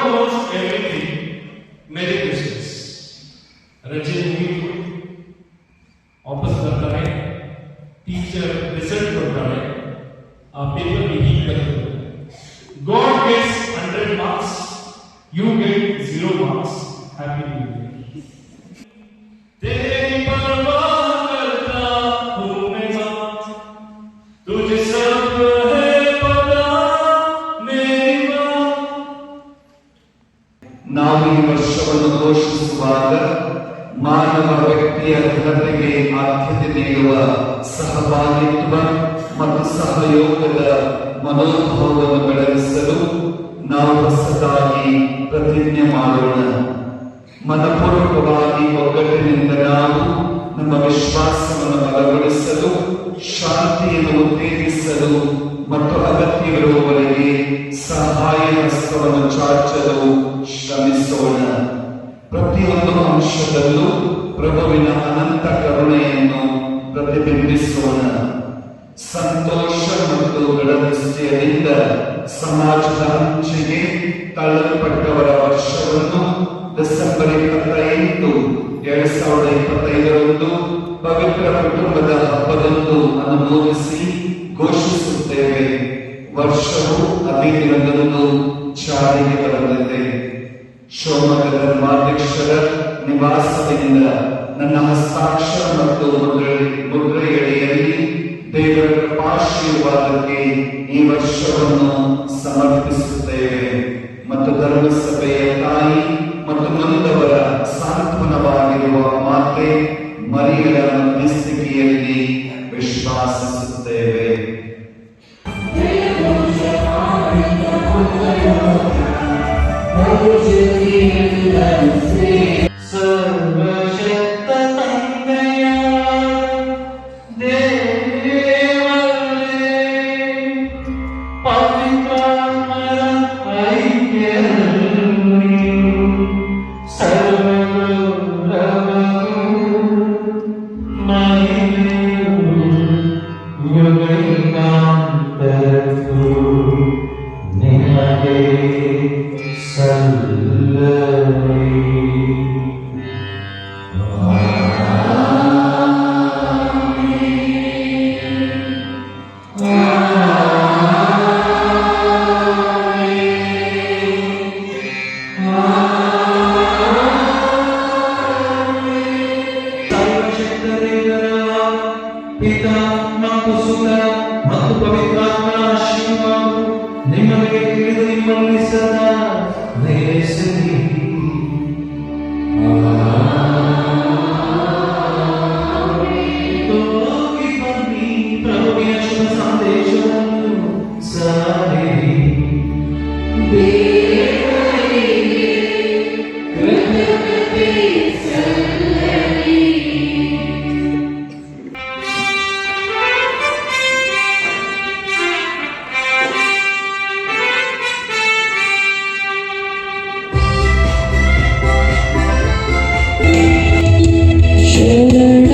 knows everything. Merry Christmas. ರಜೆ ಮುಗಿತು, ವಾಪಸ್ ಬರ್ತಾನೆ, ಟೀಚರ್ ರಿಸಲ್ಟ್ ಕೊಡ್ತಾಳೆ, ಆ ಪೇಪರ್ ಹೀಗೆ ಬರ್ತದೆ, God gets 100 marks, you get 0 marks. Happy New Year. तेरी परवाह करता हूँ मैं बात, तुझे सब है पता मेरी बात. ನಾವು ಈ ವರ್ಷವನ್ನು ಘೋಷಿಸುವಾಗ ಮಾನವ ವ್ಯಕ್ತಿಯ ಘನತೆಗೆ ಆದ್ಯತೆ ನೀಡುವ ಸಹಭಾಗಿತ್ವ ಮತ್ತು ಸಹಯೋಗದ ಮನೋಭಾವವನ್ನು ಬೆಳೆಸಲು ನಾವು ಹೊಸದಾಗಿ ಪ್ರತಿಜ್ಞೆ ಮಾಡೋಣ. ಮನಪೂರ್ವಕವಾಗಿ ಒಗ್ಗಟ್ಟಿನಿಂದ ನಾವು ನಮ್ಮ ವಿಶ್ವಾಸವನ್ನು ಬಲಗೊಳಿಸಲು, ಶಾಂತಿಯನ್ನು ಉತ್ತೇಜಿಸಲು ಮತ್ತು ಅಗತ್ಯವಿರುವವರಿಗೆ ಸಹಾಯ ಹಸ್ತವನ್ನು ಚಾಚಲು ಶ್ರಮಿಸೋಣ. ಪ್ರತಿಯೊಂದು ಅಂಶದಲ್ಲೂ ಪ್ರಭುವಿನ ಅನಂತ ಕರುಣೆಯನ್ನು ಪ್ರತಿಬಿಂಬಿಸೋಣ. ಸಂತೋಷ ಮತ್ತು ದೃಢನಿಶ್ಚಯದಿಂದ ಸಮಾಜದ ಅಂಚಿಗೆ ತಳ್ಳಲ್ಪಟ್ಟವರ ವರ್ಷವನ್ನು ಡಿಸೆಂಬರ್ 28, 2025 ಪವಿತ್ರ ಕುಟುಂಬದ ಹಬ್ಬದಂದು ಅನುಮೋದಿಸಿ ಘೋಷಿಸುತ್ತೇವೆ. ವರ್ಷವು ಅಭಿನಂದನದಂದು ಜಾರಿಗೆ ಬರಲಿದೆ. ಶಿವಮೊಗ್ಗ ಧರ್ಮಾಧ್ಯಕ್ಷರ ನಿವಾಸದಿಂದ ನನ್ನ ಹಸ್ತಾಕ್ಷರ ಮತ್ತು ಮುದ್ರೆಯಡಿಯಲ್ಲಿ ದೇವರ ಕೃಪಾಶೀರ್ವಾದಕ್ಕೆ ಈ ವರ್ಷವನ್ನು ಸಮರ್ಪಿಸುತ್ತೇವೆ ಮತ್ತು ಧರ್ಮಸಭೆಯ ತಾಯಿ ಮತ್ತು ನೊಂದವರ ಸಾಂತ್ವನವಾಗಿರುವ ಮಾತೆ ಮರಿಯಳ ಮಧ್ಯಸ್ಥಿಕೆಯಲ್ಲಿ ವಿಶ್ವಾಸಿಸುತ್ತೇವೆ. ಸರ್ವಶಕ್ತ ತಂದೆಯ ದೇವರೇ, ಪವಿತ್ರಾತ್ಮರ ಐಕ್ಯದಲ್ಲಿ ಸರ್ವಗೌರವವು ಮಹಿಮೆಯು ಯುಗಾಂತರಕ್ಕೂ ನಿನಗೆ ಸಲ್ಲಲಿ. ಪಿತಾ ಮತ್ತು ಸುತ ಮತ್ತು ಪವಿತ್ರಾತ್ಮನ ಆಶೀರ್ವಾದವು ನಿಮ್ಮ ಮೇಲೆ ತಿಳಿದು ನಿಮ್ಮಲ್ಲಿ ಸದಾ ನೆಲೆಸಲಿ. ಹೋಗಿ ಬನ್ನಿ, ಪ್ರಭುವಿನ ಶುಭ ಸಂದೇಶವನ್ನು ಸಾರಿರಿ. ಶರಣ